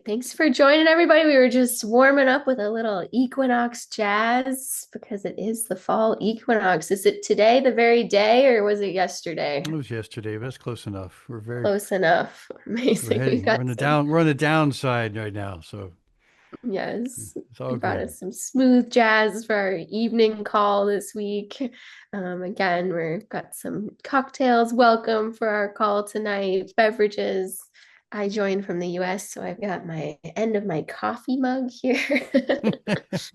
Thanks for joining everybody. We were just warming up with a little equinox jazz because it is the fall equinox. Is it today, the very day, or was it yesterday? It was yesterday, but that's close enough. Close enough. We're Amazing. We've heading got some, we're on the downside right now, so yes, it's all we brought good. us some smooth jazz for our evening call this week. Again, we've got some cocktails welcome for our call tonight, beverages. I joined from the US, so I've got my end of my coffee mug here. That's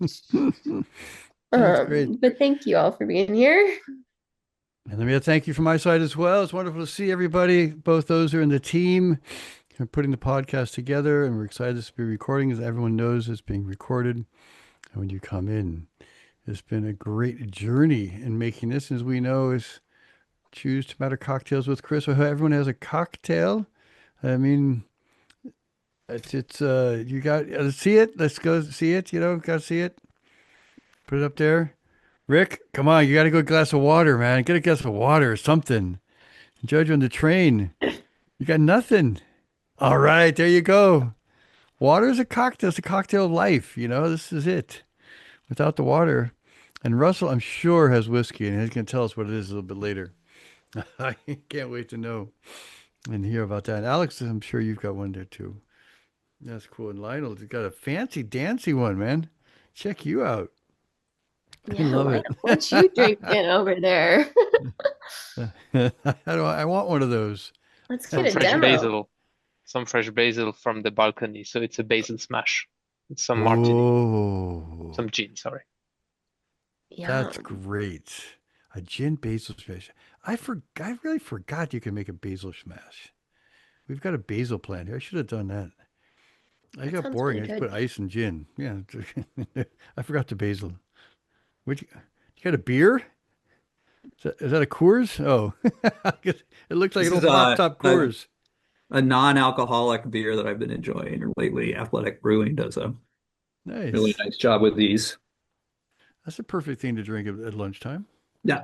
great. But thank you all for being here. And let me thank you from my side as well. It's wonderful to see everybody, both those who are in the team who are putting the podcast together, and we're excited to be recording. As everyone knows, it's being recorded. And when you come in, it's been a great journey in making this. As we know, is Choose to Matter Cocktails with Chris. So everyone has a cocktail. I mean, it's you got let's see it. Let's go see it. Got to see it. Put it up there. Rick, come on, you got to go get a glass of water, man. Get a glass of water or something. Judge on the train. You got nothing. All right, there you go. Water is a cocktail. It's a cocktail of life. This is it. Without the water. And Russell, I'm sure, has whiskey, and he's going to tell us what it is a little bit later. I can't wait to know and hear about that. And Alex, I'm sure you've got one there too. That's cool. And Lionel's got a fancy dancy one, man. Check you out. I Yeah, love Lionel, it. what you drinking over there? I want one of those. Let's get Some a fresh demo. basil, some fresh basil from the balcony. So it's a basil smash. It's some martini, Oh, some gin, sorry. that's Yum. great. A gin basil smash. I really forgot you can make a basil smash. We've got a basil plant here. I should have done that. I That got sounds boring. really I just good. put ice and gin. Yeah. I forgot the basil. You got a beer? Is that a Coors? Oh, it looks like This an is old pop top Coors. a non-alcoholic beer that I've been enjoying lately. Athletic Brewing does a really Nice. nice job with these. That's a perfect thing to drink at lunchtime. Yeah,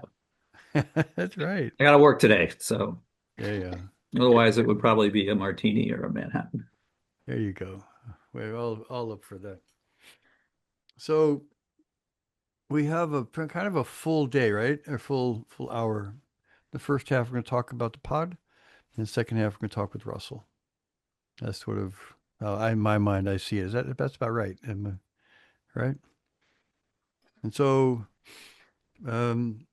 That's right. I got to work today, so Yeah, yeah. otherwise it would probably be a martini or a Manhattan. There you go. We're all up for that. So we have a kind of a full day, right? A full hour. The first half we're going to talk about the pod, and the second half we're going to talk with Russell. That's sort of how in my mind I see it. That's about right? Right? And so um,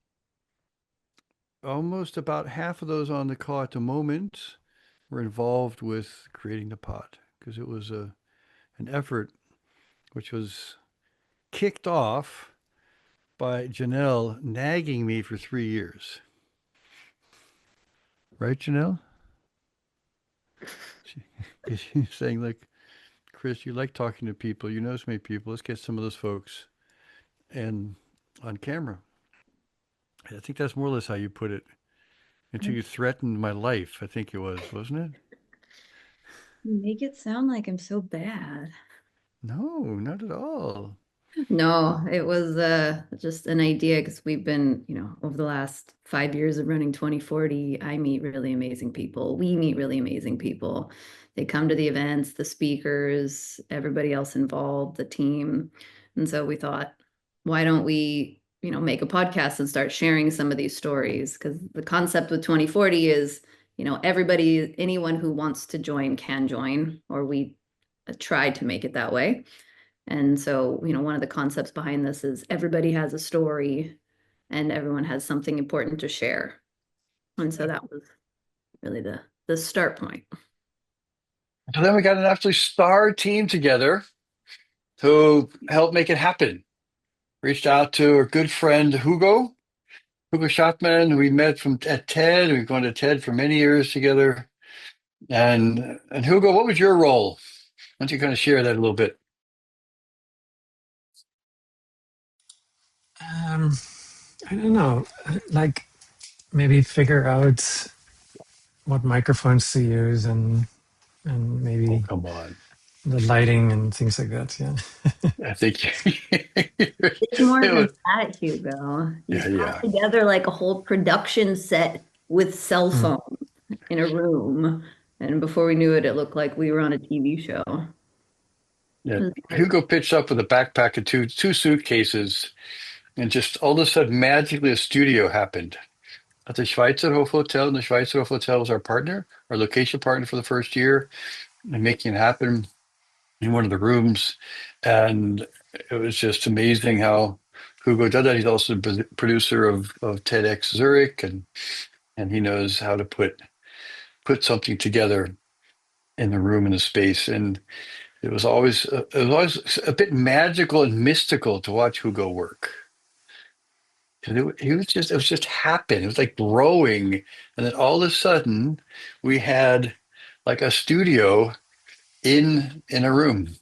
almost about half of those on the call at the moment were involved with creating the pod because it was an effort which was kicked off by Janelle nagging me for 3 years. Right, Janelle? She's saying, like, Chris, you like talking to people. You know so many people. Let's get some of those folks and on camera. I think that's more or less how you put it. Until you threatened my life, I think it was, wasn't it? You make it sound like I'm so bad. No, not at all. No, it was just an idea because we've been, over the last 5 years of running 2040, I meet really amazing people. We meet really amazing people. They come to the events, the speakers, everybody else involved, the team. And so we thought, why don't we, make a podcast and start sharing some of these stories? Because the concept with 2040 is, everybody, anyone who wants to join can join, or we tried to make it that way. And so, one of the concepts behind this is everybody has a story and everyone has something important to share. And so that was really the start point. So then we got an absolute star team together to help make it happen. Reached out to a good friend, Hugo Schotman, who we met at TED. We've gone to TED for many years together. And Hugo, what was your role? Why don't you kind of share that a little bit? Um, I don't know, like maybe figure out what microphones to use and Oh, maybe come on. the lighting and things like that. Yeah. I think It's more it than was, that, Hugo. He's yeah, got yeah. together like a whole production set with cell Hmm. phones in a room. And before we knew it, it looked like we were on a TV show. Yeah. Mm. Hugo pitched up with a backpack and two suitcases, and just all of a sudden, magically, a studio happened at the Schweizerhof Hotel. And the Schweizerhof Hotel was our partner, our location partner for the first year, and making it happen in one of the rooms. And it was just amazing how Hugo did that. He's also the producer of TEDx Zurich, and he knows how to put something together in the room, in the space. And it was always a bit magical and mystical to watch Hugo work. And it was just happened. It was like growing, and then all of a sudden, we had like a studio in a room,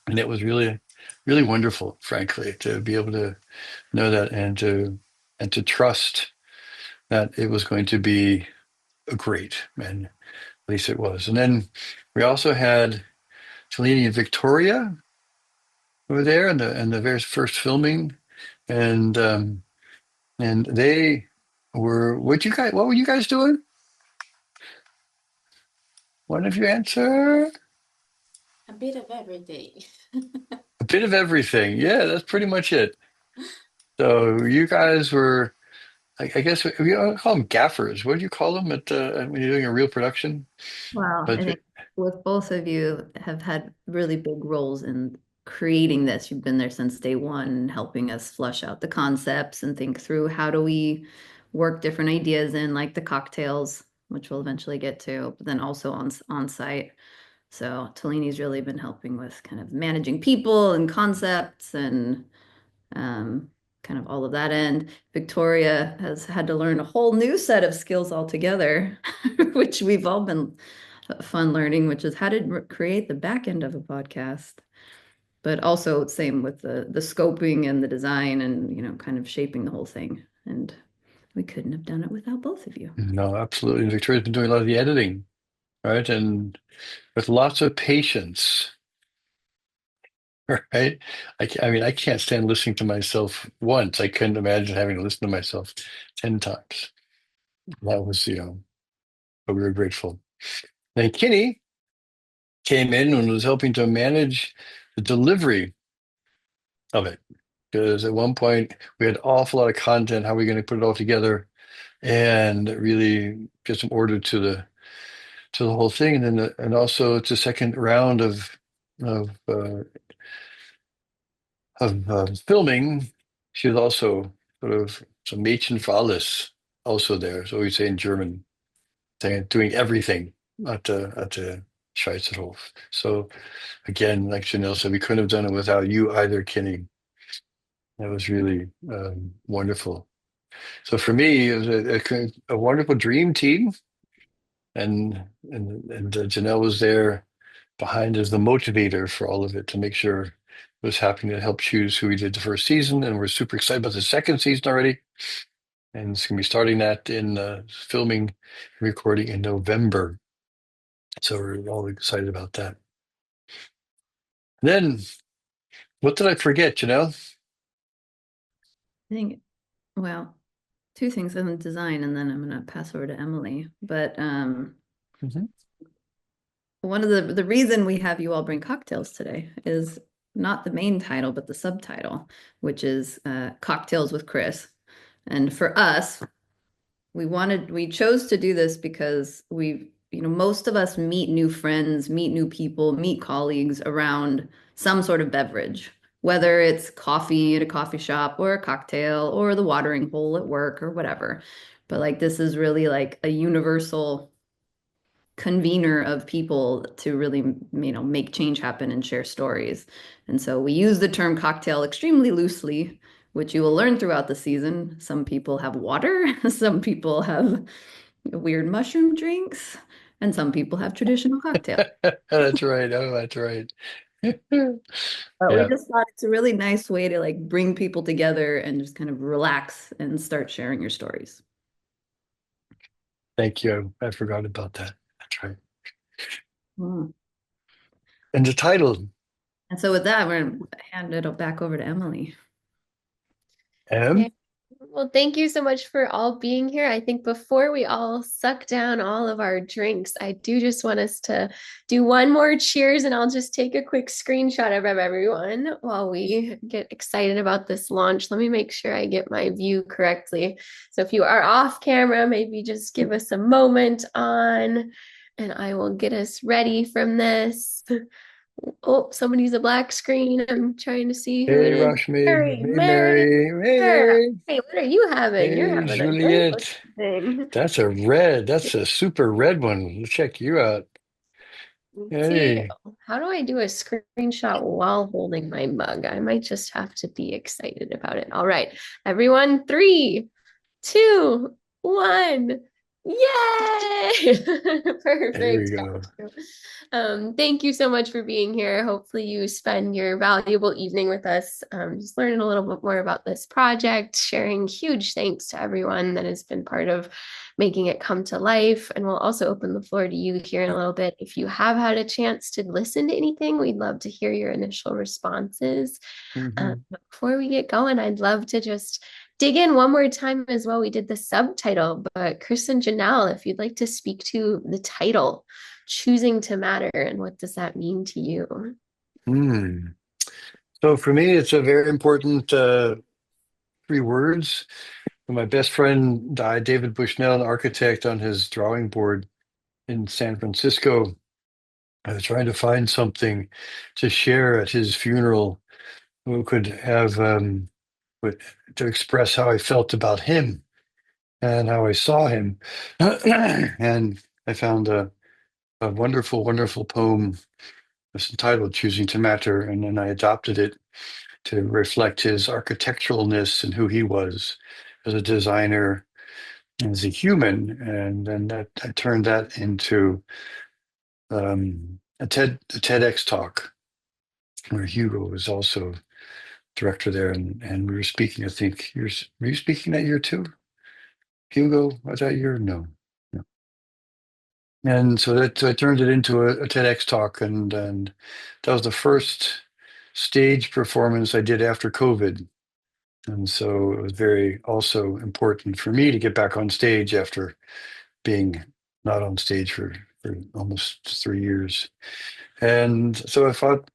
and it was really, really wonderful, frankly, to be able to know that, and to trust that it was going to be great, and at least it was. And then we also had Cellini and Victoria over there, and the very first filming, and they were what were you guys doing? One of you answer. A bit of everything. A bit of everything. Yeah, that's pretty much it. So you guys were, I guess we don't call them gaffers. What do you call them when you're doing a real production? Wow, I But think with both of you have had really big roles in creating this. You've been there since day one, helping us flush out the concepts and think through how do we work different ideas in, like the cocktails, which we'll eventually get to, but then also on site. So Tellini's really been helping with kind of managing people and concepts and kind of all of that end. Victoria has had to learn a whole new set of skills altogether, which we've all been fun learning, which is how to create the back end of a podcast. But also same with the scoping and the design and kind of shaping the whole thing. And we couldn't have done it without both of you. no, absolutely. Victoria's been doing a lot of the editing, right? And with lots of patience, right? I mean, I can't stand listening to myself once. I couldn't imagine having to listen to myself 10 times. That was, but we were grateful. Then Kinney came in and was helping to manage the delivery of it. Because at one point we had an awful lot of content. How are we going to put it all together and really get some order to the whole thing? And then and also it's a second round of uh, of filming. She was also sort of some Mädchen für alles also there. So we say in German, saying doing everything at the Schweizerhof. So again, like Janelle said, we couldn't have done it without you either, Kenny. That was really wonderful. So for me, it was a wonderful dream team, and Janelle was there behind as the motivator for all of it to make sure it was happening, to help choose who we did the first season, and we're super excited about the second season already, and it's going to be starting that in filming and recording in November. So we're all excited about that. Then, what did I forget, Janelle? I think, well, two things in the design, and then I'm going to pass over to Emily. But Mhm. one of the reason we have you all bring cocktails today is not the main title, but the subtitle, which is Cocktails with Chris. And for us, we chose to do this because most of us meet new friends, meet new people, meet colleagues around some sort of beverage, whether it's coffee at a coffee shop or a cocktail or the watering hole at work or whatever. But like this is really like a universal convener of people to really make change happen and share stories. And so we use the term cocktail extremely loosely, which you will learn throughout the season. Some people have water, some people have weird mushroom drinks, and some people have traditional cocktails. That's right. Oh, that's right. But we Yeah. just thought it's a really nice way to like bring people together and just kind of relax and start sharing your stories. Thank you. I forgot about that. That's right. Mm. And the title, And so with that, we're going to hand it back over to Emily. M. Well, thank you so much for all being here. I think before we all suck down all of our drinks, I do just want us to do one more cheers, and I'll just take a quick screenshot of everyone while we get excited about this launch. Let me make sure I get my view correctly. So if you are off camera, maybe just give us a moment on, and I will get us ready from this. Oh, somebody's a black screen. I'm trying to see who it Hey, is. Rashmi. Mary, Hey, Mary. Mary. Hey, Sure. Mary. Hey, what are you having? You're Hey, having a great looking Juliet. thing. That's a red. That's a super red one. Let's check you out. Me too. Hey. How do I do a screenshot while holding my mug? I might just have to be excited about it. All right, everyone, 3, 2, 1. Yay! There we Perfect. go. Thank you so much for being here. Hopefully you spend your valuable evening with us, just learning a little bit more about this project, sharing huge thanks to everyone that has been part of making it come to life. And we'll also open the floor to you here in a little bit. If you have had a chance to listen to anything, we'd love to hear your initial responses. Mhm. Before we get going, I'd love to just dig in one more time as well. We did the subtitle, but Chris and Janelle, if you'd like to speak to the title, Choosing to Matter, and what does that mean to you? So for me, it's a very important 3 words. When my best friend died, David Bushnell, an architect, on his drawing board in San Francisco. I was trying to find something to share at his funeral who could have to express how I felt about him and how I saw him. And I found a wonderful, wonderful poem that's entitled Choosing to Matter. And then I adopted it to reflect his architecturalness and who he was as a designer, as a human. And then I turned that into a TEDx talk where Hugo was also director there, and we were speaking. I think were you speaking that year too, Hugo? Was that year? No, no. And so I turned it into a TEDx talk, and that was the first stage performance I did after COVID, and so it was very also important for me to get back on stage after being not on stage for almost 3 years. And so I thought,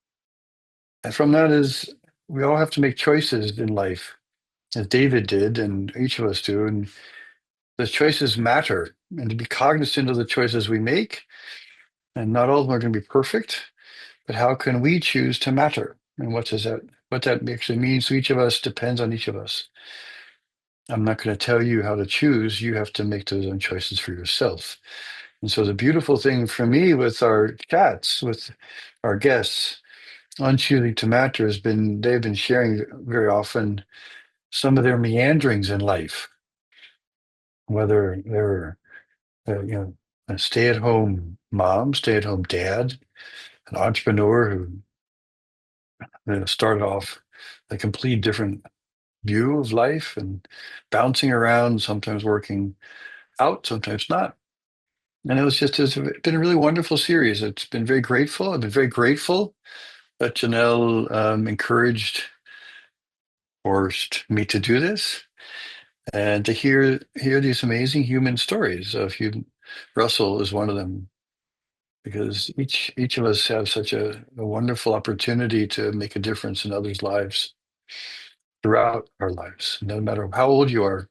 and from that is we all have to make choices in life, as David did, and each of us do. And the choices matter, and to be cognizant of the choices we make. And not all of them are going to be perfect, but how can we choose to matter? And what that actually means to each of us depends on each of us. I'm not going to tell you how to choose. You have to make those own choices for yourself. And so the beautiful thing for me with our chats, with our guests on Choosing to Matter has been they've been sharing very often some of their meanderings in life, whether they're a stay-at-home mom, stay-at-home dad, an entrepreneur who started off a complete different view of life and bouncing around, sometimes working out, sometimes not. And it's been a really wonderful series. It's been very grateful. I've been very grateful that Janelle encouraged, forced me to do this and to hear these amazing human stories of Russell is one of them, because each of us have such a wonderful opportunity to make a difference in others' lives throughout our lives. No matter how old you are,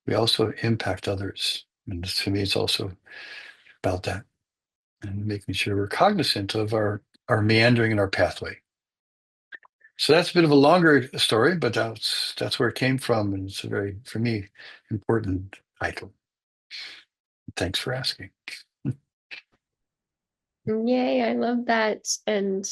we also impact others. And to me, it's also about that and making sure we're cognizant of our meandering in our pathway. So that's a bit of a longer story, but that's where it came from. And it's a very, for me, important title. Thanks for asking. Yay, I love that. And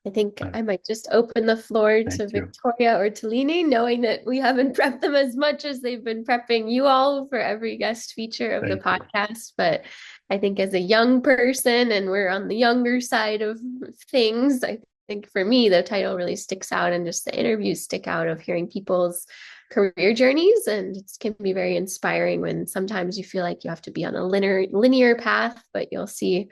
I think Uh, I might just open the floor to Thank you. Victoria or to Line, knowing that we haven't prepped them as much as they've been prepping you all for every guest feature of the Thank you. podcast. But I think as a young person, and we're on the younger side of things, I think for me, the title really sticks out, and just the interviews stick out of hearing people's career journeys. And it can be very inspiring when sometimes you feel like you have to be on a linear path, but you'll see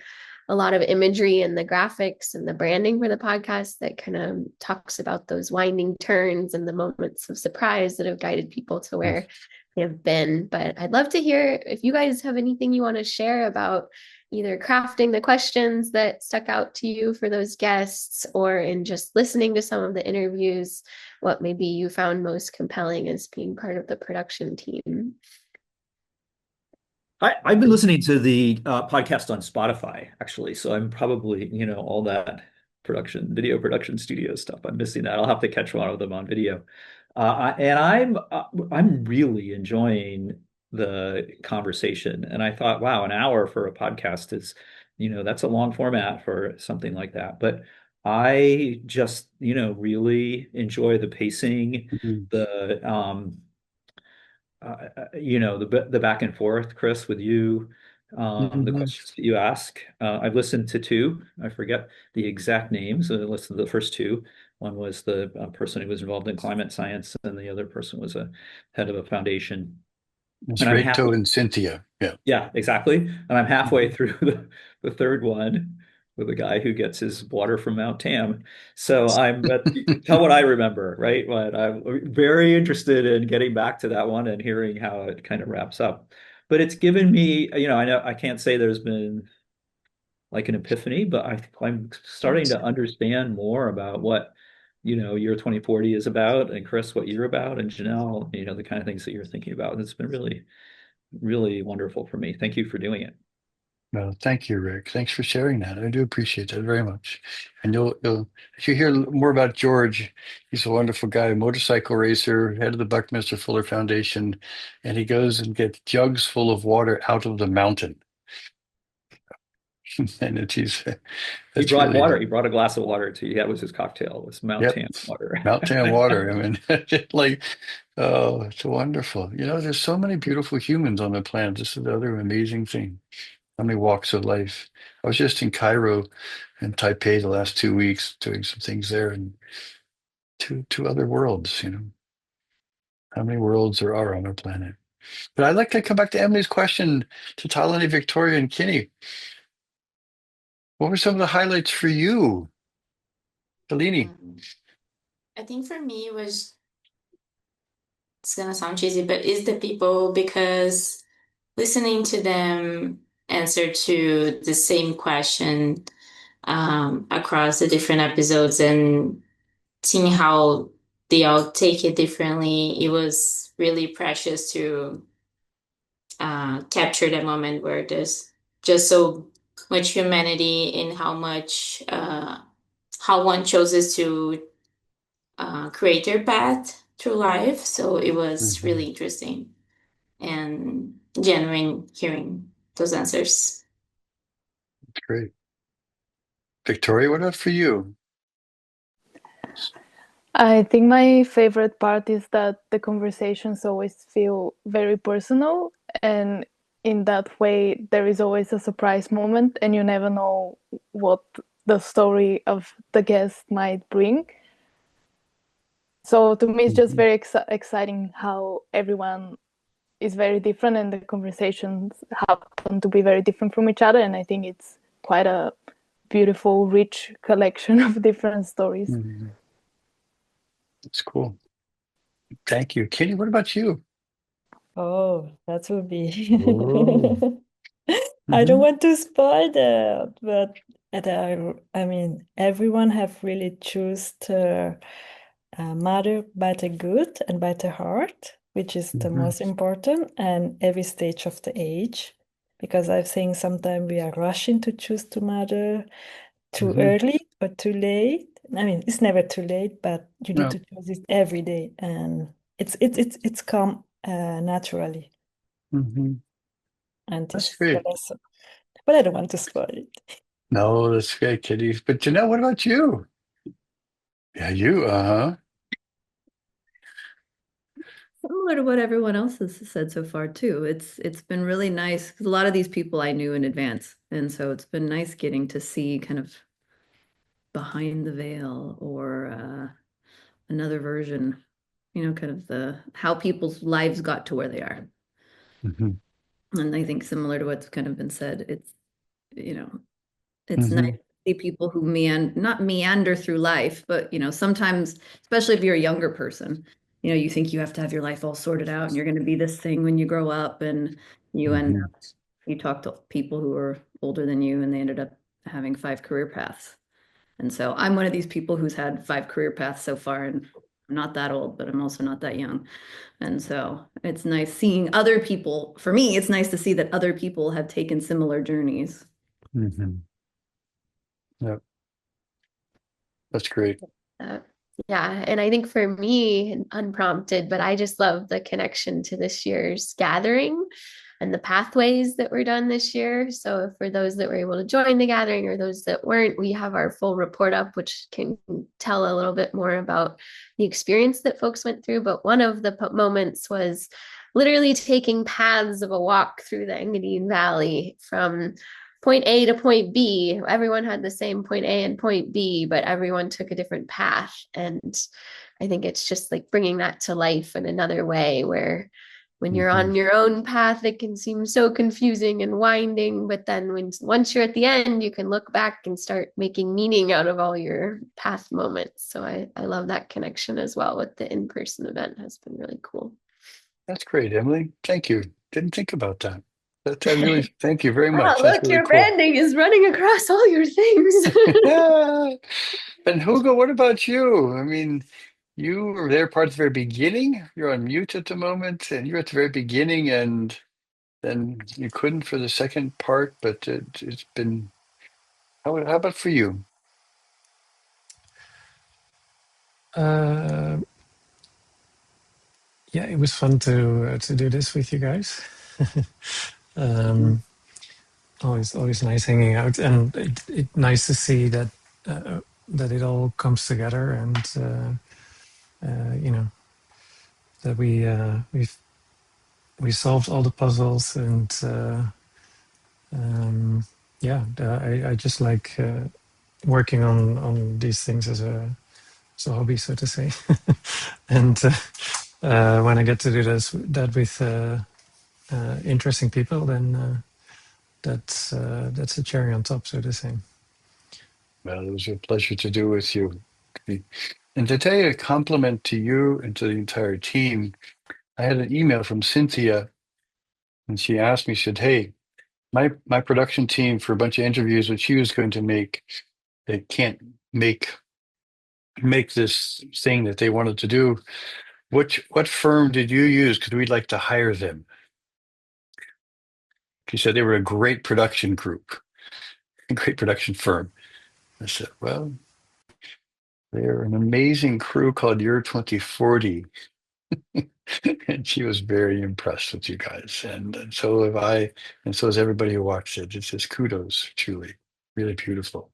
a lot of imagery and the graphics and the branding for the podcast that kind of talks about those winding turns and the moments of surprise that have guided people to where they have been. But I'd love to hear if you guys have anything you want to share about either crafting the questions that stuck out to you for those guests, or in just listening to some of the interviews, what maybe you found most compelling as being part of the production team. I've been listening to the podcast on Spotify, actually. So I'm probably, all that video production studio stuff. I'm missing that. I'll have to catch one of them on video. And I'm really enjoying the conversation. And I thought, wow, an hour for a podcast is, that's a long format for something like that. But I just, really enjoy the pacing, the the back and forth, Chris, with you, the questions that you ask. I've listened to two. I forget the exact names. I listened to the first two. One was the person who was involved in climate science, and the other person was a head of a foundation. It's And I'm Rachel and Cynthia. Yeah. Yeah, exactly. And I'm halfway through the third one with a guy who gets his water from Mount Tam. So you can tell what I remember, right? But I'm very interested in getting back to that one and hearing how it kind of wraps up. But it's given me, I know I can't say there's been like an epiphany, but I'm starting to understand more about what, Year 2040 is about, and Chris, what you're about, and Janelle, the kind of things that you're thinking about. It's been really, really wonderful for me. Thank you for doing it. Well, thank you, Rick. Thanks for sharing that. I do appreciate that very much. And if you hear more about George, he's a wonderful guy, motorcycle racer, head of the Buckminster Fuller Foundation, and he goes and gets jugs full of water out of the mountain. And He brought water. He brought a glass of water to you. That was his cocktail. It was Mount Tam water. Mount Tam water. I mean, oh, it's wonderful. There's so many beautiful humans on the planet. This is the other amazing thing. How many walks of life. I was just in Cairo and Taipei the last 2 weeks doing some things there, and two other worlds, how many worlds there are on our planet. But I'd like to come back to Emily's question to Talani, Victoria, and Kinney. What were some of the highlights for you, Talini? I think for me it was, it's gonna sound cheesy, but it's the people, because listening to them answer to the same question across the different episodes and seeing how they all take it differently, it was really precious to capture that moment where there's just so much humanity in how much how one chooses to create their path through life. So it was really interesting and genuine hearing those answers. Great. Victoria, what about for you? I think my favorite part is that the conversations always feel very personal, and in that way there is always a surprise moment and you never know what the story of the guest might bring. So to me it's just very exciting how everyone is very different and the conversations happen to be very different from each other, and I think it's quite a beautiful, rich collection of different stories. That's cool. Thank you. Katie, what about you? Oh, that would be. Oh. I don't want to spoil that, but I mean, everyone have really choose mother by the good and by the heart, which is the most important, and every stage of the age. Because I think sometimes we are rushing to choose to mother too early or too late. I mean, it's never too late, but you need to choose it every day, and it's come naturally. And That's this great. but I don't want to spoil it. No, that's great, Kitty. But Janelle, what about you? Yeah, you, Similar to what everyone else has said so far too. It's been really nice because a lot of these people I knew in advance, and so it's been nice getting to see kind of behind the veil or another version, kind of how people's lives got to where they are. And I think similar to what's kind of been said, it's It's Mhm. nice to see people who not meander through life, but sometimes, especially if you're a younger person, you think you have to have your life all sorted out and you're going to be this thing when you grow up, and you end Mhm. up, you talk to people who are older than you and they ended up having 5 career paths. And so I'm one of these people who's had 5 career paths so far, and I'm not that old, but I'm also not that young. And so it's nice seeing other people. For me, it's nice to see that other people have taken similar journeys. Mhm. Yep. That's great. Yeah, and I think for me, unprompted, but I just love the connection to this year's gathering and the pathways that were done this year. So for those that were able to join the gathering or those that weren't, we have our full report up, which can tell a little bit more about the experience that folks went through. But one of the moments was literally taking paths of a walk through the Engadine Valley from point A to point B. Everyone had the same point A and point B, but everyone took a different path. And I think it's just like bringing that to life in another way, where when you're on your own path, it can seem so confusing and winding. But then once you're at the end, you can look back and start making meaning out of all your path moments. So I love that connection as well with the in-person event. Has been really cool. That's great, Emily. Thank you. Didn't think about that. I really thank you very Oh, much. That's look, really your cool. branding is running across all your things. And Hugo, what about you? I mean, you were there part of the very beginning. You're on mute at the moment, and you're at the very beginning, and then you couldn't for the second part, but it's been, how about for you? Uh, yeah, it was fun to do this with you guys. Always nice hanging out, and it nice to see that that it all comes together, and that we solved all the puzzles, and I just like working on these things as a hobby, so to say. And when I get to do that with interesting people, then that's a cherry on top, so to say. Well, it was a pleasure to do with you. And to tell you a compliment to you and to the entire team, I had an email from Cynthia, and she asked me, she said, "Hey, my production team for a bunch of interviews that she was going to make, they can't make this thing that they wanted to do. What firm did you use? Because we'd like to hire them." She said they were a great production group, a great production firm. I said, well, they're an amazing crew called Year 2040. And she was very impressed with you guys. And so have I, and so is everybody who watched it. It's just kudos, truly, really beautiful.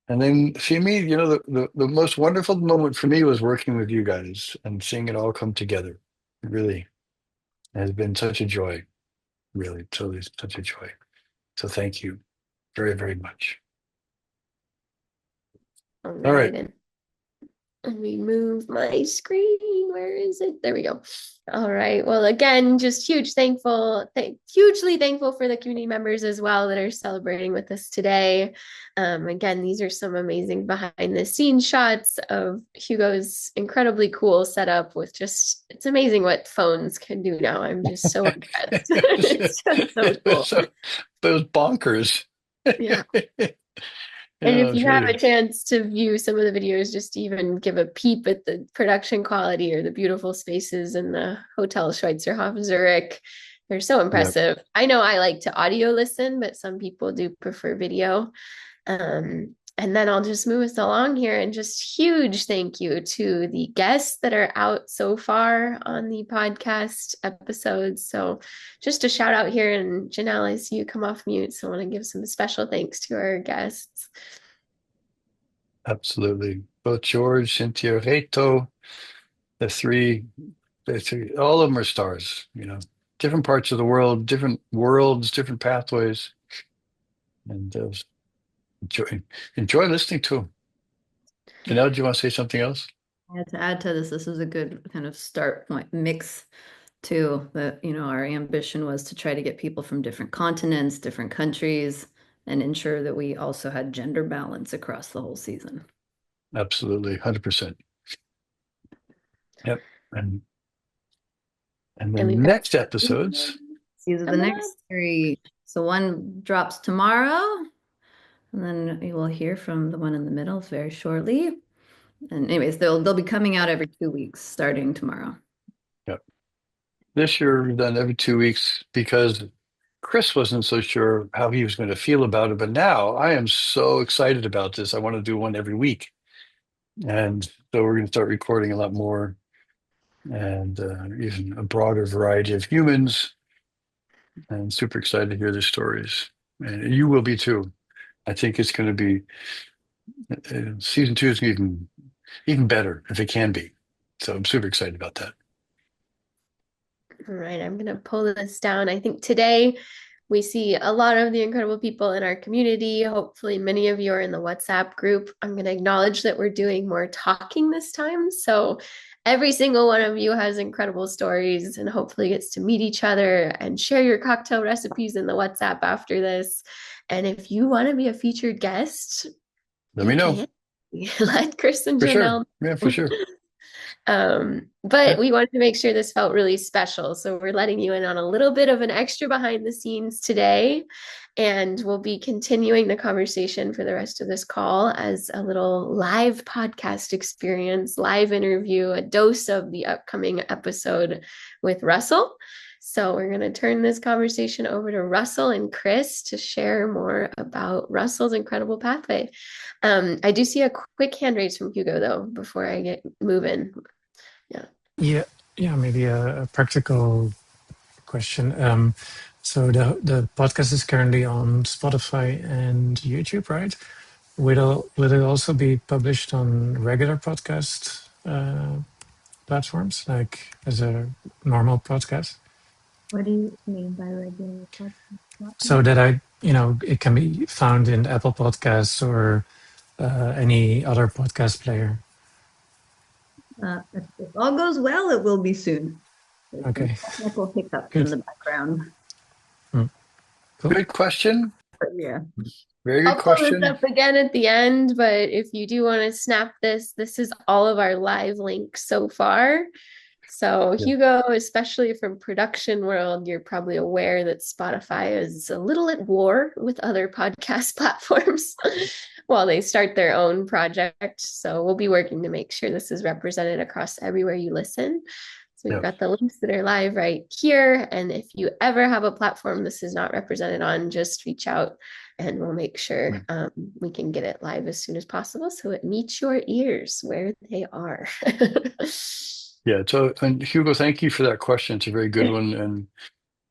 And then see me, the most wonderful moment for me was working with you guys and seeing it all come together. It really has been such a joy, really, totally such a joy. So thank you very, very much. All All right, right. and let me move my screen. Where is it? There we go. All right. Well, again, just hugely thankful for the community members as well that are celebrating with us today. Again, these are some amazing behind the scenes shots of Hugo's incredibly cool setup with it's amazing what phones can do now. I'm just so impressed. It's just so cool. Those bonkers. Yeah. Yeah, And if it's you have really a chance to view some of the videos, just to even give a peep at the production quality or the beautiful spaces in the Hotel Schweizerhof Zurich, they're so impressive. I know I like to audio listen, but some people do prefer video. And then I'll just move us along here, and just huge thank you to the guests that are out so far on the podcast episodes. So just a shout out here, and Janelle, I see you come off mute, so I want to give some special thanks to our guests. Absolutely. Both George, Cynthia, Reto, the three, all of them are stars, different parts of the world, different worlds, different pathways. And enjoy listening to them. Janelle, do you want to say something else? Yeah, to add to this is a good kind of start point mix too. That our ambition was to try to get people from different continents, different countries, and ensure that we also had gender balance across the whole season. Absolutely, 100%. Yep. And the And we've got next episodes, These are the coming next three. So one drops tomorrow, and then we will hear from the one in the middle very shortly. And anyways, they'll be coming out every 2 weeks starting tomorrow. yep. This year we've done every 2 weeks because Chris wasn't so sure how he was going to feel about it, but now I am so excited about this. I want to do one every week. And so we're going to start recording a lot more, and even a broader variety of humans. And super excited to hear their stories. And you will be too. I think it's going to be season 2 is even better if it can be. So I'm super excited about that. All right, I'm going to pull this down. I think today we see a lot of the incredible people in our community. Hopefully, many of you are in the WhatsApp group. I'm going to acknowledge that we're doing more talking this time. So every single one of you has incredible stories and hopefully gets to meet each other and share your cocktail recipes in the WhatsApp after this. And if you want to be a featured guest, Let me know. Let Chris and For sure. Janelle. Yeah, for sure. But we wanted to make sure this felt really special. So we're letting you in on a little bit of an extra behind the scenes today. And we'll be continuing the conversation for the rest of this call as a little live podcast experience, live interview, a dose of the upcoming episode with Russell. So we're going to turn this conversation over to Russell and Chris to share more about Russell's incredible pathway. I do see a quick hand raise from Hugo, though, before I get moving. Yeah, maybe a practical question. So the podcast is currently on Spotify and YouTube, right? Will it also be published on regular podcast platforms, like as a normal podcast? What do you mean by regular podcast? So that it can be found in Apple Podcasts or any other podcast player. If all goes well, it will be soon. There's Okay. some technical hiccups Good. in the background. Good question. But yeah. Very good I'll pull question. this up again at the end, but if you do want to snap this is all of our live links so far. So Yeah. Hugo, especially from production world, you're probably aware that Spotify is a little at war with other podcast platforms while they start their own project. So we'll be working to make sure this is represented across everywhere you listen. So we've Yeah. got the links that are live right here. And if you ever have a platform this is not represented on, just reach out and we'll make sure we can get it live as soon as possible so it meets your ears where they are. Yeah. So, and Hugo, thank you for that question. It's a very good one. And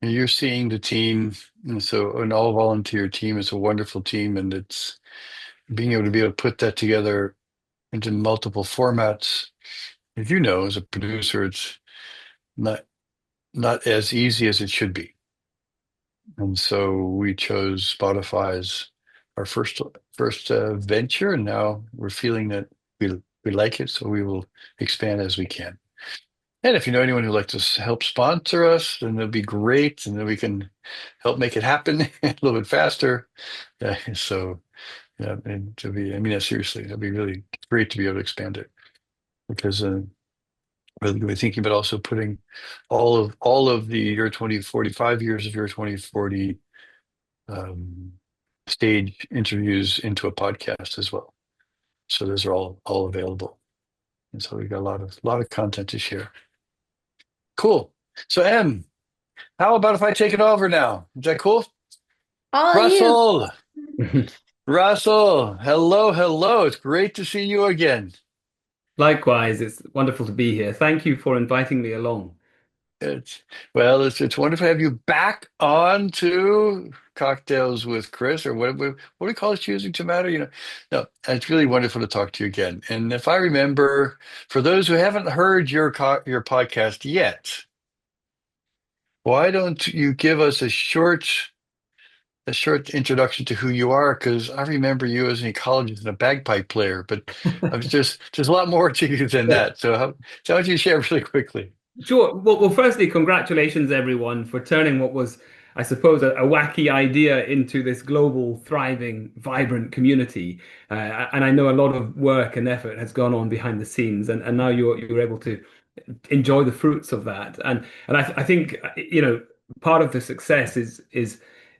you're seeing the team. And so an all volunteer team is a wonderful team. And it's being able to put that together into multiple formats. As you know, as a producer, it's not as easy as it should be. And so we chose Spotify as our first venture, and now we're feeling that we like it, so we will expand as we can. And if you know anyone who'd like to help sponsor us, then that'd be great, and then we can help make it happen a little bit faster. So, yeah, and seriously, that'd be really great to be able to expand it, because we're thinking about also putting all of the year 2040, 5 years of year 2040 stage interviews into a podcast as well. So those are all available, and so we've got a lot of content to share. Cool. So Em, how about if I take it over now? Is that cool? All of Russell, you. Russell, hello. It's great to see you again. Likewise, it's wonderful to be here. Thank you for inviting me along. It's wonderful to have you back on to Cocktails with Chris, or what do we call it? Choosing to Matter. No, it's really wonderful to talk to you again. And if I remember, for those who haven't heard your podcast yet, why don't you give us a short introduction to who you are? Because I remember you as an ecologist and a bagpipe player, but there's a lot more to you than that. So how don't you share really quickly? Sure. Well, firstly, congratulations everyone for turning what was I suppose, a wacky idea into this global, thriving, vibrant community. And I know a lot of work and effort has gone on behind the scenes, and now you're able to enjoy the fruits of that. And I think, part of the success is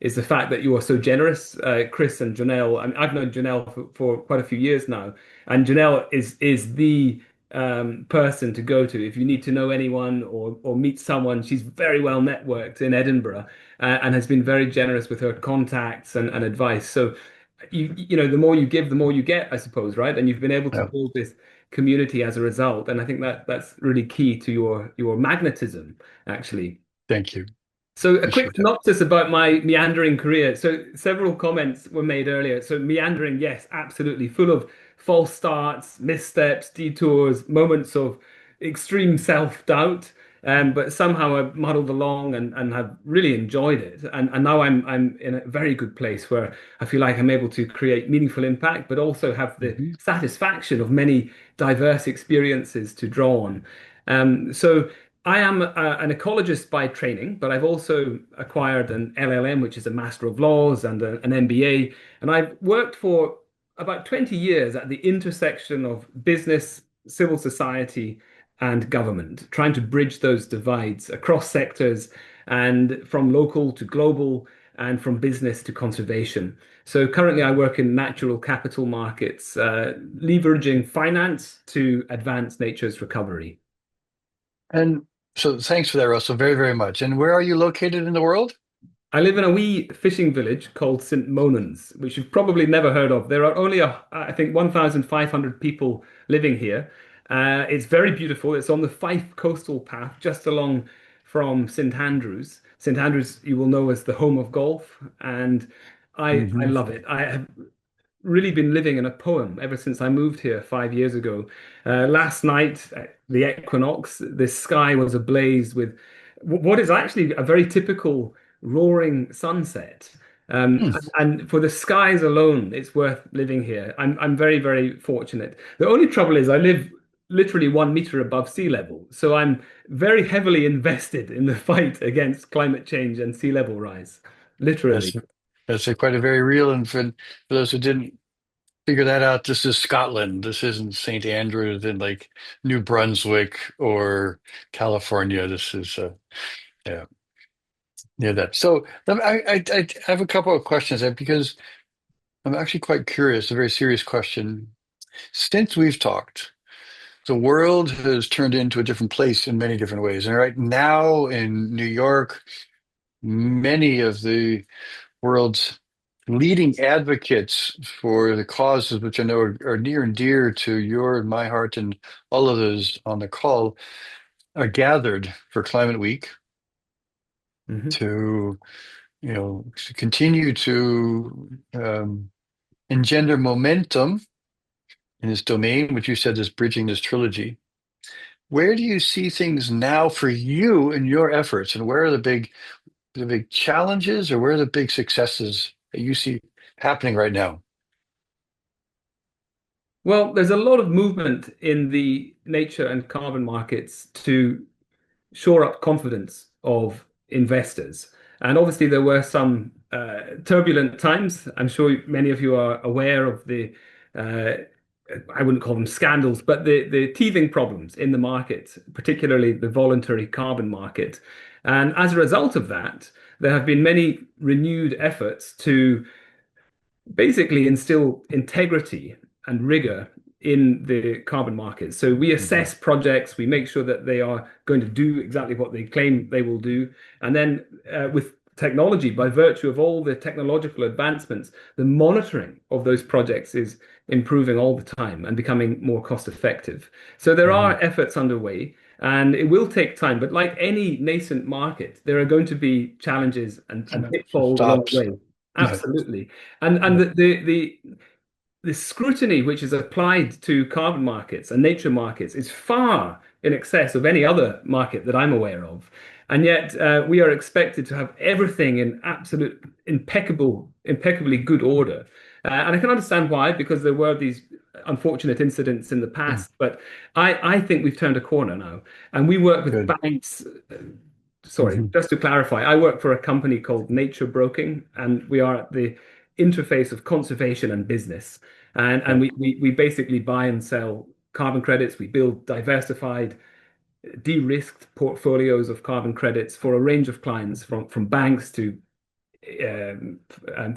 the fact that you are so generous, Chris and Janelle. I mean, I've known Janelle for quite a few years now, and Janelle is the person to go to if you need to know anyone or meet someone. She's very well networked in Edinburgh, and has been very generous with her contacts and advice. So the more you give, the more you get, I suppose, right? And you've been able to Yeah. build this community as a result. And I think that's really key to your magnetism, actually. Thank you. So a quick Appreciate that. synopsis about my meandering career. So several comments were made earlier. So meandering, yes, absolutely, full of false starts, missteps, detours, moments of extreme self-doubt. But somehow I've muddled along and have really enjoyed it. And now I'm in a very good place where I feel like I'm able to create meaningful impact, but also have the satisfaction of many diverse experiences to draw on. So I am an ecologist by training, but I've also acquired an LLM, which is a Master of Laws, and an MBA. And I've worked for about 20 years at the intersection of business, civil society, and government, trying to bridge those divides across sectors and from local to global and from business to conservation. So currently I work in natural capital markets, leveraging finance to advance nature's recovery. And so thanks for that, Russell, very, very much. And where are you located in the world? I live in a wee fishing village called St. Monans, which you've probably never heard of. There are only, I think, 1,500 people living here. It's very beautiful. It's on the Fife coastal path, just along from St. Andrews. St. Andrews, you will know, as the home of golf, and I love it. I have really been living in a poem ever since I moved here 5 years ago. Last night, the equinox, the sky was ablaze with what is actually a very typical roaring sunset. And for the skies alone, it's worth living here. I'm very, very fortunate. The only trouble is I live literally 1 meter above sea level, so I'm very heavily invested in the fight against climate change and sea level rise. Literally. That's quite a very real, and for those who didn't figure that out, this is Scotland. This isn't St. Andrews in like New Brunswick or California. This is yeah, near that. So I have a couple of questions because I'm actually quite curious, a very serious question. Since we've talked, the world has turned into a different place in many different ways. And right now in New York, many of the world's leading advocates for the causes which I know are near and dear to your and my heart and all of those on the call are gathered for Climate Week to, to continue to engender momentum in this domain, which you said is bridging this trilogy. Where do you see things now for you in your efforts, and where are the big challenges, or where are the big successes that you see happening right now? Well, there's a lot of movement in the nature and carbon markets to shore up confidence of investors. And obviously, there were some turbulent times. I'm sure many of you are aware of the, I wouldn't call them scandals, but the teething problems in the market, particularly the voluntary carbon market. And as a result of that, there have been many renewed efforts to basically instill integrity and rigor in the carbon market. So we assess projects, we make sure that they are going to do exactly what they claim they will do. And then with technology, by virtue of all the technological advancements, the monitoring of those projects is improving all the time and becoming more cost effective. So there are efforts underway, and it will take time. But like any nascent market, there are going to be challenges and pitfalls along the way. Absolutely. And the scrutiny which is applied to carbon markets and nature markets is far in excess of any other market that I'm aware of. And yet we are expected to have everything in absolute impeccably good order. And I can understand why, because there were these unfortunate incidents in the past. But I think we've turned a corner now. And we work with banks, sorry, just to clarify, I work for a company called Nature Broking, and we are at the interface of conservation and business. And we basically buy and sell carbon credits. We build diversified, de-risked portfolios of carbon credits for a range of clients, from banks to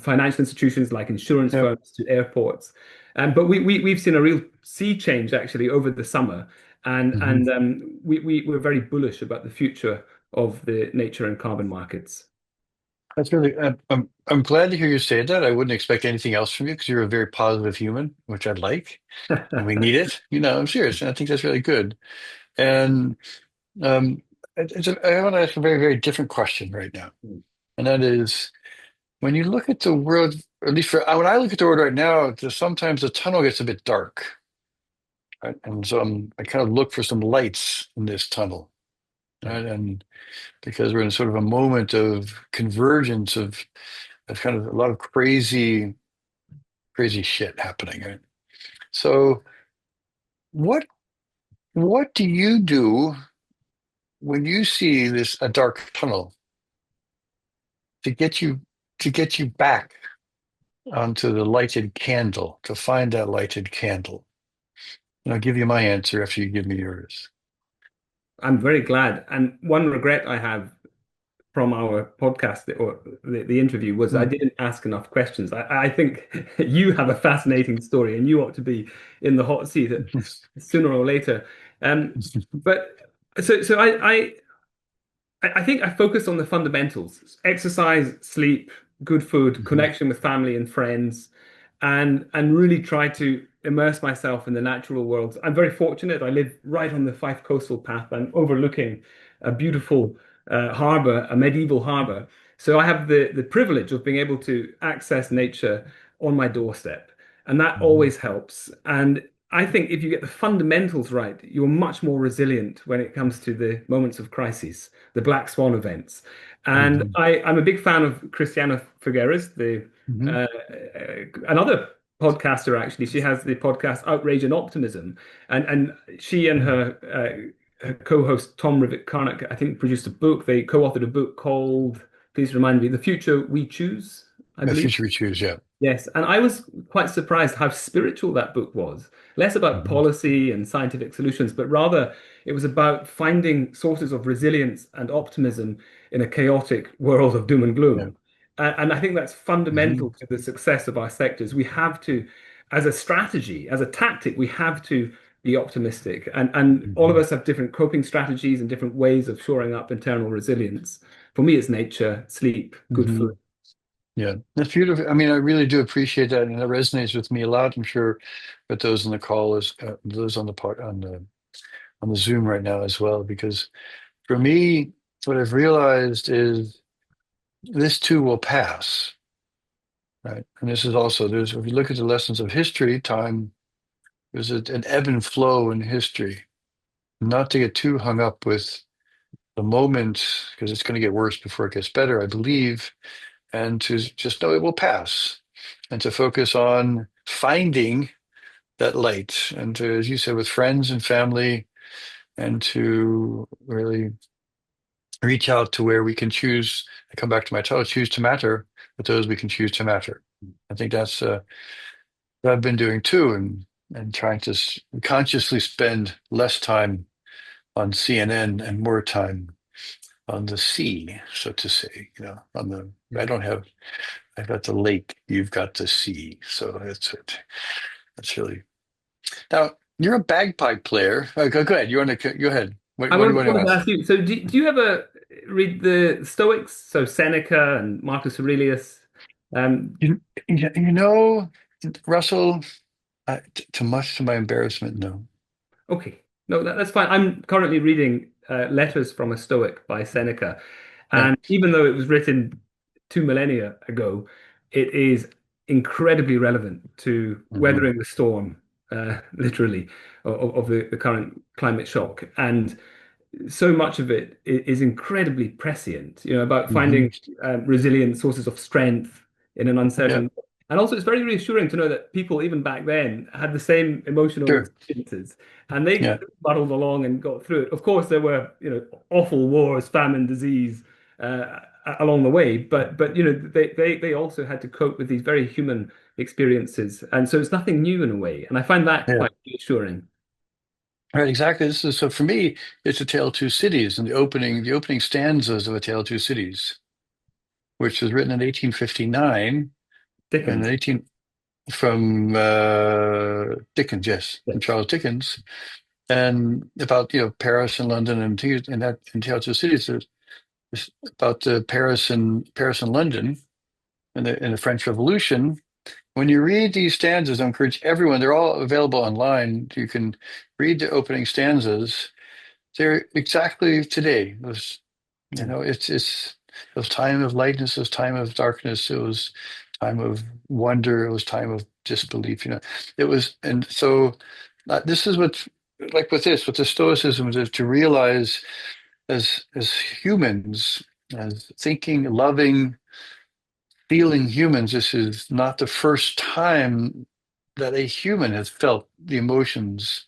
financial institutions like insurance firms to airports. But we've seen a real sea change actually over the summer, and we're very bullish about the future of the nature and carbon markets. That's really. I'm glad to hear you say that. I wouldn't expect anything else from you because you're a very positive human, which I like, and we need it. I'm serious, and I think that's really good. And I want to ask a very, very different question right now, and that is, when you look at the world, or at least when I look at the world right now, sometimes the tunnel gets a bit dark, right? And so I kind of look for some lights in this tunnel, right? And because we're in sort of a moment of convergence of kind of a lot of crazy shit happening, right? So what do you do when you see a dark tunnel to get you back onto the lighted candle, to find that lighted candle? And I'll give you my answer after you give me yours. I'm very glad. And one regret I have from our podcast or the interview was I didn't ask enough questions. I think you have a fascinating story and you ought to be in the hot seat sooner or later. But so I think I focus on the fundamentals: exercise, sleep, good food, connection with family and friends, and really try to immerse myself in the natural world. I'm very fortunate. I live right on the Fife Coastal Path. I'm overlooking a beautiful harbor, a medieval harbor. So I have the privilege of being able to access nature on my doorstep, and that always helps. And I think if you get the fundamentals right, you're much more resilient when it comes to the moments of crisis, the black swan events. And I'm a big fan of Christiana Figueres, another podcaster actually. She has the podcast Outrage and Optimism, and she and her co-host Tom Rivett-Carnac, I think, produced a book. They co-authored a book called, please remind me, The Future We Choose, I believe. The Future We Choose, yeah. Yes, and I was quite surprised how spiritual that book was. Less about policy and scientific solutions, but rather it was about finding sources of resilience and optimism in a chaotic world of doom and gloom. And I think that's fundamental to the success of our sectors. We have to, as a strategy, as a tactic, we have to be optimistic. And all of us have different coping strategies and different ways of shoring up internal resilience. For me, it's nature, sleep, good food. Yeah, that's beautiful. I mean, I really do appreciate that, and that resonates with me a lot. I'm sure that those on the call those on the Zoom right now as well. Because for me, what I've realized is this too will pass, right? And this is also if you look at the lessons of history, time, there's an ebb and flow in history. Not to get too hung up with the moment, because it's going to get worse before it gets better, I believe. And to just know it will pass, and to focus on finding that light, and to, as you said, with friends and family, and to really reach out to where we can choose. I come back to my title: choose to matter with those we can choose to matter. I think that's what I've been doing too, and trying to consciously spend less time on CNN and more time on the sea, so to say. I've got the lake, you've got the sea. So that's it. That's really. Now, you're a bagpipe player. Go ahead. Go ahead. What do you want to ask? You, so do you ever read the Stoics? So Seneca and Marcus Aurelius? Russell, too much to my embarrassment, no. Okay. No, that's fine. I'm currently reading Letters from a Stoic by Seneca. And even though it was written 2 millennia ago, it is incredibly relevant to weathering the storm, literally, of the current climate shock. And so much of it is incredibly prescient, about finding resilient sources of strength in an uncertain. And also, it's very reassuring to know that people, even back then, had the same emotional Sure. experiences, and they Yeah. battled along and got through it. Of course, there were, awful wars, famine, disease along the way, but they also had to cope with these very human experiences, and so it's nothing new in a way. And I find that Yeah. quite reassuring. Right, exactly. So for me, it's A Tale of Two Cities, and the opening stanzas of A Tale of Two Cities, which was written in 1859 and Dickens. from Dickens, yes, from Yes. Charles Dickens, and about Paris and London, and in Tale of Two Cities, it's about Paris and London in the French Revolution. When you read these stanzas, I encourage everyone, they're all available online. You can read the opening stanzas. They're exactly today. It was, it was time of lightness, it was time of darkness, it was time of wonder, it was time of disbelief. It was, and so this is what, like with the Stoicism, is to realize as humans, as thinking, loving, feeling humans, this is not the first time that a human has felt the emotions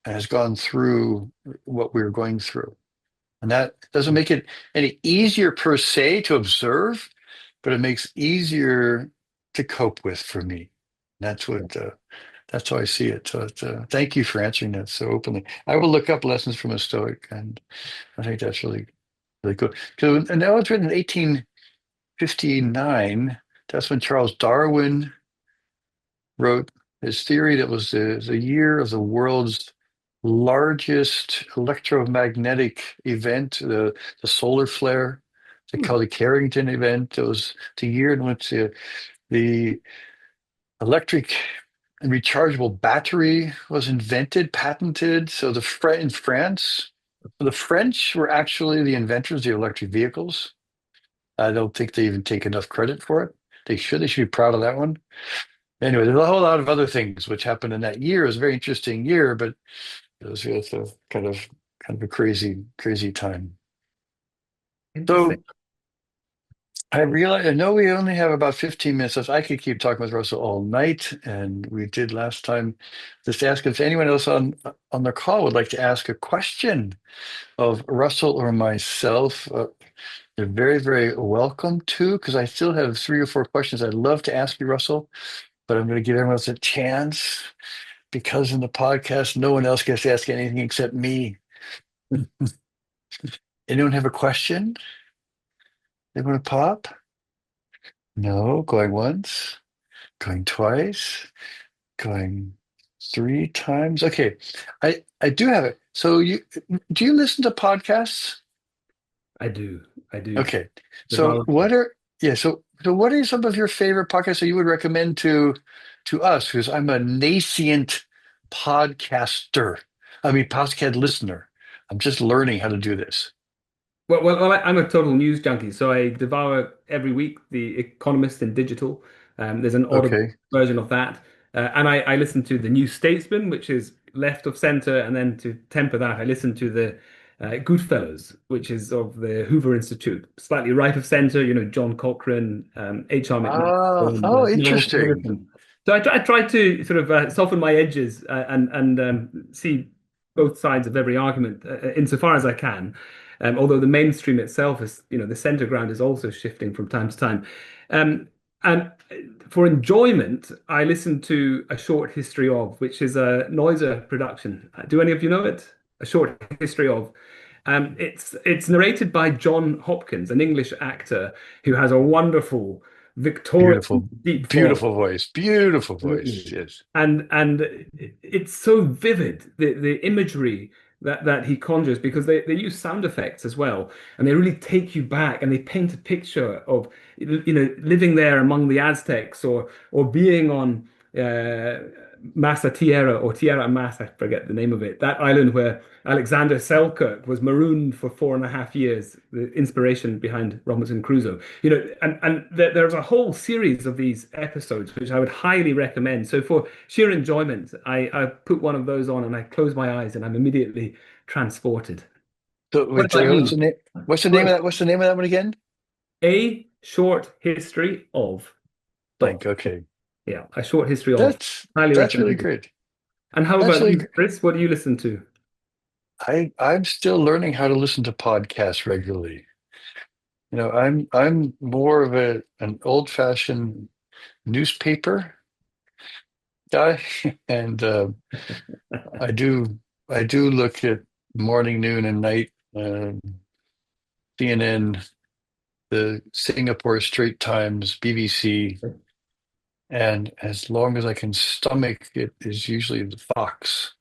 and has gone through what we're going through. And that doesn't make it any easier per se to observe, but it makes easier to cope with for me. That's how I see it. So thank you for answering that so openly. I will look up lessons from a Stoic, and I think that's really, really cool. And that was written in 1859. That's when Charles Darwin wrote his theory. That was the year of the world's largest electromagnetic event, the solar flare. They call it the Carrington event. It was the year in which the electric and rechargeable battery was invented, patented. So in France, the French were actually the inventors of the electric vehicles. I don't think they even take enough credit for it. They should. They should be proud of that one. Anyway, there's a whole lot of other things which happened in that year. It was a very interesting year, but it was a kind of a crazy time. So I know we only have about 15 minutes left. I could keep talking with Russell all night, and we did last time. Just ask if anyone else on the call would like to ask a question of Russell or myself. They're very, very welcome to, because I still have 3 or 4 questions I'd love to ask you, Russell, but I'm going to give everyone else a chance, because in the podcast, no one else gets to ask anything except me. Anyone have a question? They want to pop? No, going once, going twice, going 3 times. Okay, I do have it. So do you listen to podcasts? I do. Okay. So what are some of your favorite podcasts that you would recommend to us? Because I'm a nascent podcast listener. I'm just learning how to do this. Well, I'm a total news junkie, so I devour every week The Economist in digital. There's an audible version of that, and I listen to The New Statesman, which is left of center, and then to temper that, I listen to the Goodfellows, which is of the Hoover Institute, slightly right of center. John Cochrane, H.R. McMaster. Oh, interesting. So I try to sort of soften my edges and see both sides of every argument insofar as I can. Although the mainstream itself is, the center ground is also shifting from time to time. And for enjoyment, I listen to A Short History Of, which is a Noiser production. Do any of you know it? A Short History Of. It's narrated by John Hopkins, an English actor who has a wonderful Victorian beautiful voice. Yes. And it's so vivid, the imagery that he conjures, because they use sound effects as well, and they really take you back, and they paint a picture of living there among the Aztecs, or being on Masa Tierra, or Tierra Mas, I forget the name of it, that island where Alexander Selkirk was marooned for 4.5 years, the inspiration behind Robinson Crusoe. And there's a whole series of these episodes which I would highly recommend. So for sheer enjoyment, I put one of those on and I close my eyes and I'm immediately transported. So what's the name of that one again? A Short History Of. Okay. Yeah, a short history of. That's Highly that's really recommended. great. And how That's about really you, great. Chris? What do you listen to? I'm still learning how to listen to podcasts regularly. I'm more of an old-fashioned newspaper guy, and I do I do look at morning, noon, and night CNN, the Singapore Straits Times, BBC, and as long as I can stomach it, is usually the Fox.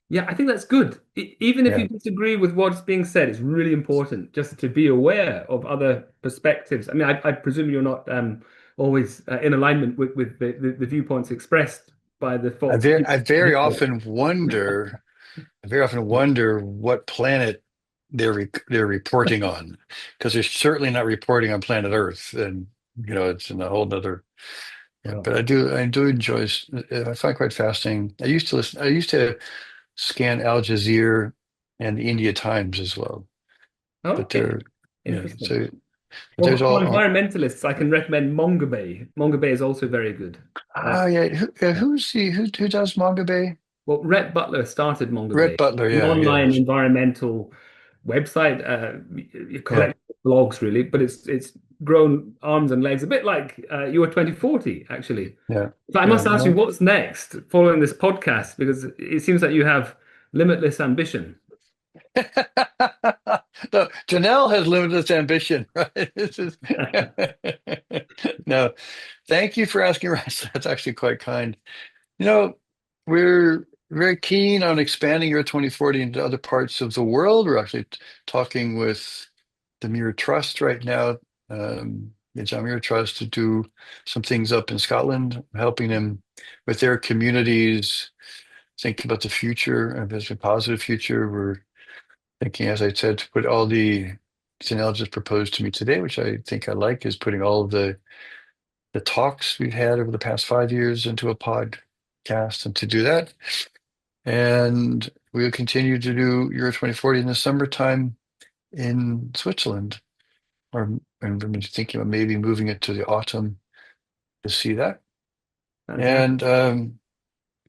Yeah, I think that's good. Even if Yeah, you disagree with what's being said, it's really important just to be aware of other perspectives. I mean, I presume you're not always in alignment with the viewpoints expressed by the I Fox very News I very network. often wonder. I very often wonder what planet they're reporting on, because they're certainly not reporting on planet Earth, and it's in a whole nother. Yeah, Yeah. but I do enjoy. I find it quite fascinating. I used to listen. I used to scan Al Jazeera and the India Times as well. But Okay, they're yeah. interesting. So but Well, there's for all. environmentalists, I can recommend Mongabay. Mongabay is also very good. Yeah. Who does Manga Bay? Well, Rhett Butler started Rhett Mongabay, Butler. an Yeah, yeah, online environmental website, a yeah, collection of blogs really, but it's grown arms and legs, a bit like your 2040, actually. yeah, So I yeah. must ask you, what's next following this podcast? Because it seems that you have limitless ambition. No, Janelle has limitless ambition, right? No, thank you for asking, Russ. That's actually quite kind. You know, we're very keen on expanding Year 2040 into other parts of the world. We're actually talking with the Muir Trust right now, the John Muir Trust, to do some things up in Scotland, helping them with their communities, thinking about the future, and there's a positive future. We're thinking, as I said, to put all the Janelle just proposed to me today, which I think I like, is putting all of the talks we've had over the past 5 years into a podcast, and to do that. And we'll continue to do Euro 2040 in the summertime in Switzerland. And we're thinking of maybe moving it to the autumn to see that. Fantastic. And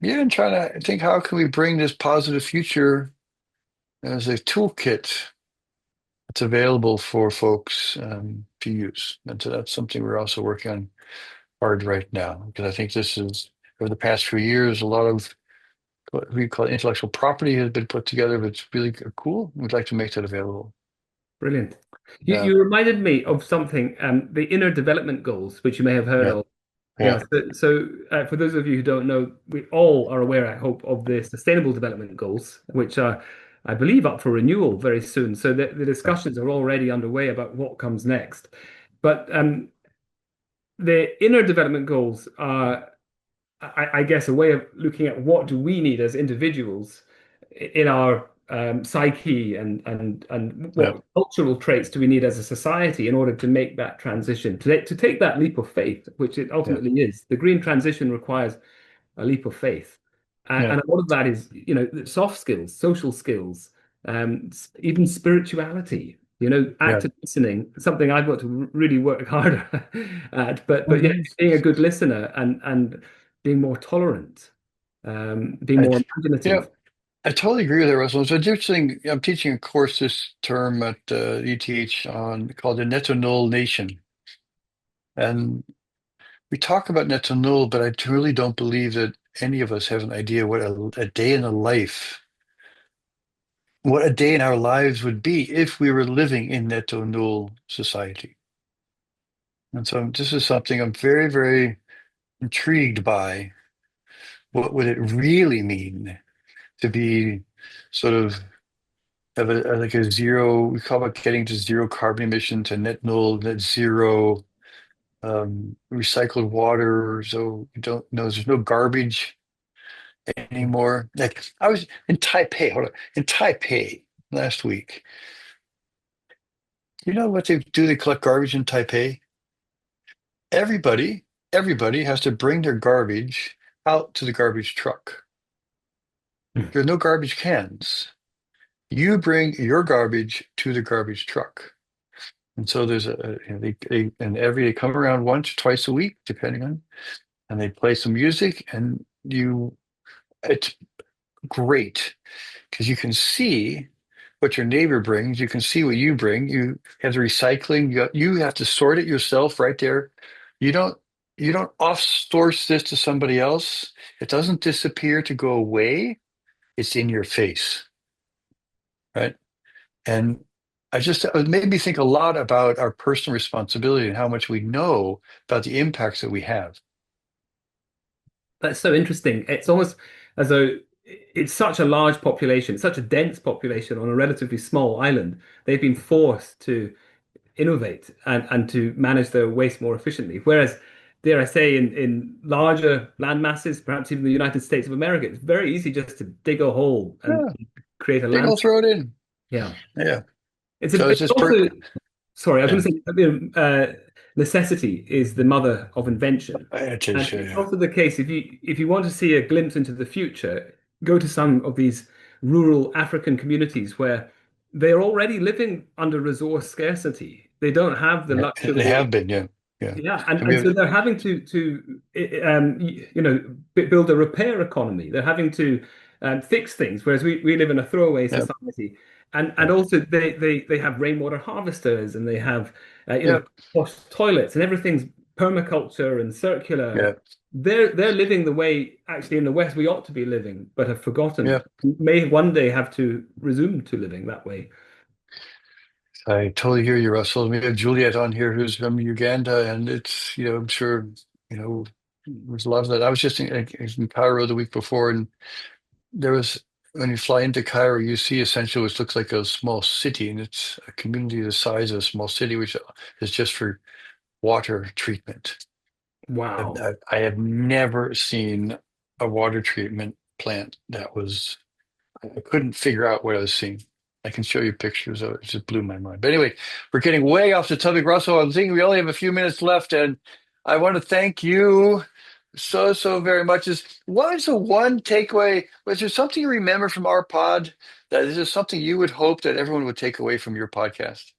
yeah, and trying to think, how can we bring this positive future as a toolkit that's available for folks to use. And so that's something we're also working on hard right now, because I think this is, over the past few years, a lot of what we call intellectual property has been put together, but it's really cool. We'd like to make that available. Brilliant. Yeah, You reminded me of something, the inner development goals, which you may have heard yeah, of. yeah, So for those of you who don't know, we all are aware, I hope, of the Sustainable Development Goals, which are, I believe, up for renewal very soon. So the discussions are already underway about what comes next. But the inner development goals are, I guess, a way of looking at what do we need as individuals in our psyche, and yeah, what cultural traits do we need as a society in order to make that transition, to take that leap of faith, which it yeah, ultimately is. The green transition requires a leap of faith, yeah, and a lot of that is, soft skills, social skills, even spirituality. yeah. Active listening, something I've got to really work harder at. But yeah, Mhm. being a good listener, and being more tolerant, being I, more you know, imaginative. I totally agree with that, Russell. So it's interesting. I'm teaching a course this term at ETH called the Net to Null Nation. And we talk about net to null, but I truly don't believe that any of us have an idea what a day in a life, what a day in our lives would be if we were living in net to null society. And so this is something I'm very, very intrigued by. What would it really mean to be sort of have like a zero? We call it getting to zero carbon emission, to net null, net zero, recycled water. So you don't know, there's no garbage anymore. Like, I was in Taipei, hold on, in Taipei last week. You know what they do? They collect garbage in Taipei. Everybody, everybody has to bring their garbage out to the garbage truck. There are no garbage cans. You bring your garbage to the garbage truck. And so there's they come around once or twice a week, depending on, and they play some music, and it's great because you can see what your neighbor brings, you can see what you bring. You have the recycling, you have to sort it yourself right there. You don't off source this to somebody else. It doesn't disappear to go away. It's in your face, right? And it made me think a lot about our personal responsibility and how much we know about the impacts that we have. That's so interesting. It's almost as though it's such a large population, such a dense population on a relatively small island. They've been forced to innovate and to manage their waste more efficiently. Whereas, dare I say, in larger land masses, perhaps even the United States of America, it's very easy just to dig a hole and create a They land. go throw it in. Yeah. Yeah. It's So it's just also, sorry, I was Yeah. going to say, necessity is the mother of invention. It And is, it's yeah. also the case if you want to see a glimpse into the future, go to some of these rural African communities where they're already living under resource scarcity. They don't have the They luxury. have been, yeah. Yeah. Yeah, And and so they're having to build a repair economy. They're having to fix things, whereas we live in a throwaway Yeah. society. And also they have rainwater harvesters, and they have wash toilets, and everything's permaculture and circular. Yeah. They're living the way actually in the West we ought to be living, but have forgotten. Yeah. May one day have to resume to living that way. I totally hear you, Russell. We have Juliet on here who's from Uganda, and it's, I'm sure, there's a lot of that. I was just in Cairo the week before, and there was, when you fly into Cairo, you see essentially what looks like a small city, and it's a community the size of a small city, which is just for water treatment. Wow. I have never seen a water treatment plant that was, I couldn't figure out what I was seeing. I can show you pictures of it. It just blew my mind. But anyway, we're getting way off the topic, Russell. I'm thinking we only have a few minutes left, and I want to thank you so very much. What is the one takeaway? Was there something you remember from our pod that is just something you would hope that everyone would take away from your podcast?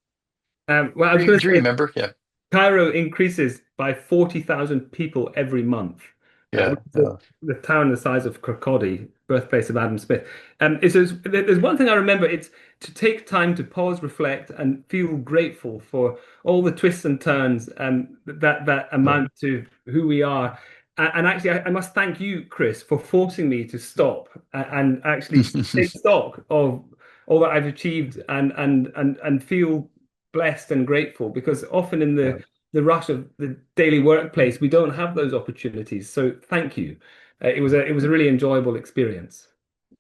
Well, I was Do going you to say, remember? Yeah. Cairo increases by 40,000 people every month. Yeah. The town the size of Kirkcaldy, birthplace of Adam Smith. There's one thing I remember. It's to take time to pause, reflect, and feel grateful for all the twists and turns that amount to who we are. And actually, I must thank you, Chris, for forcing me to stop and actually take stock of all that I've achieved and feel blessed and grateful, because often in the rush of the daily workplace, we don't have those opportunities. So thank you. It was a really enjoyable experience.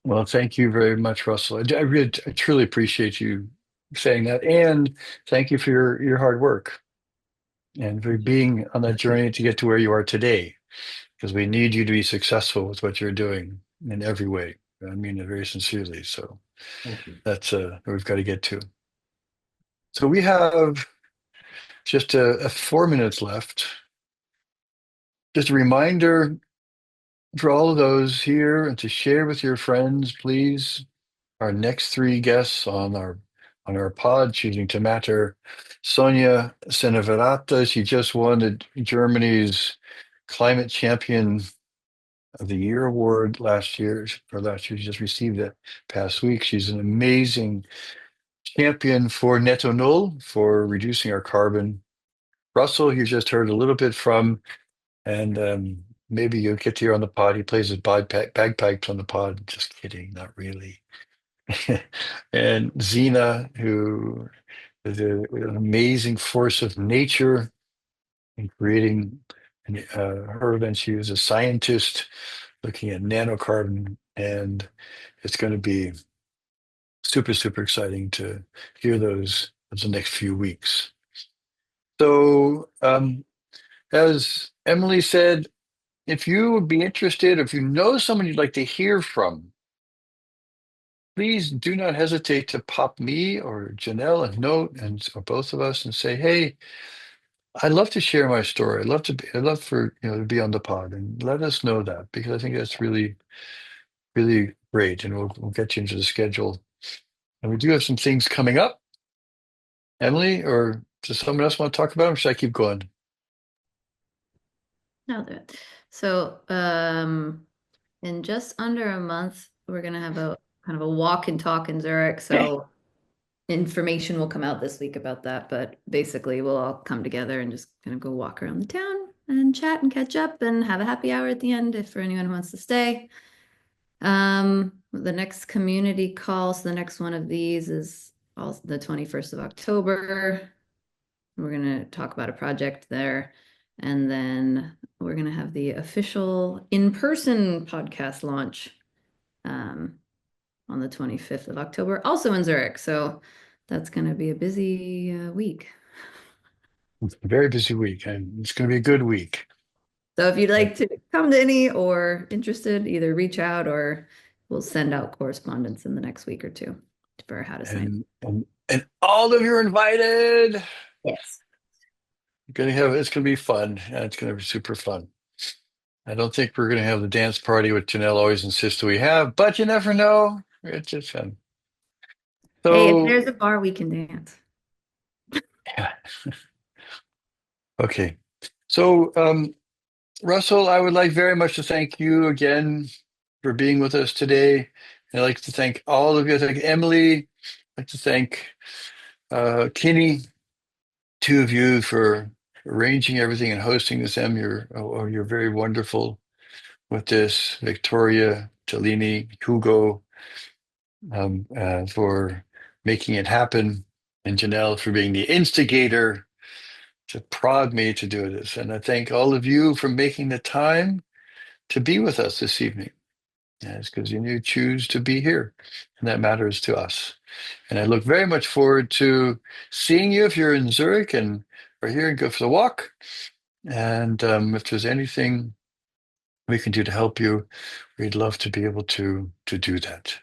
Well, thank you very much, Russell. I truly appreciate you saying that, and thank you for your hard work and for being on that journey to get to where you are today, because we need you to be successful with what you're doing in every way. I mean it very sincerely. So that's where we've got to get to. So we have just a 4 minutes left. Just a reminder for all of those here, and to share with your friends, please. Our next three guests on our pod, Choosing to Matter: Sonia Seneverata. She just won Germany's Climate Champion of the Year award last year. She just received it past week. She's an amazing champion for Netto Null, for reducing our carbon. Russell, you just heard a little bit from, and maybe you'll get to hear on the pod. He plays his bagpipes on the pod. Just kidding, not really. And Zena, who is an amazing force of nature in creating her event. She was a scientist looking at nanocarbon, and it's going to be super exciting to hear those in the next few weeks. So, as Emily said, if you would be interested, if you know someone you'd like to hear from, please do not hesitate to pop me or Janelle a note, or both of us, and say, "Hey, I'd love to share my story. I'd love for to be on the pod," and let us know that, because I think that's really great, and we'll get you into the schedule. And we do have some things coming up. Emily or Does someone else want to talk about them? Should I keep going? I'll do it. So, in just under a month, we're gonna have a kind of a walk and talk in Zurich. So information will come out this week about that, but basically we'll all come together and just kind of go walk around the town and chat and catch up and have a happy hour at the end if for anyone who wants to stay. The next community call, so the next one of these is also the 21st of October. We're gonna talk about a project there. And then we're going to have the official in-person podcast launch on the 25th of October, also in Zurich. So that's going to be a busy week. It's a very busy week, and it's going to be a good week. So if you'd like to come to any or interested, either reach out or we'll send out correspondence in the next week or two for how to sign. And all of you are invited. Yes. It's gonna be fun. Yeah, it's gonna be super fun. I don't think we're gonna have the dance party which Janelle always insists we have, but you never know. It's just fun. So Hey, if there's a bar, we can dance. yeah. Okay. So Russell, I would like very much to thank you again for being with us today. I'd like to thank all of you. I'd like Emily. I'd like to thank Kenny, two of you for arranging everything and hosting this. You're very wonderful with this. Victoria, Cellini, Hugo, for making it happen, and Janelle for being the instigator to prod me to do this. And I thank all of you for making the time to be with us this evening. Yeah, it's because you choose to be here, and that matters to us. And I look very much forward to seeing you if you're in Zurich and are here and go for the walk. And if there's anything we can do to help you, we'd love to be able to do that.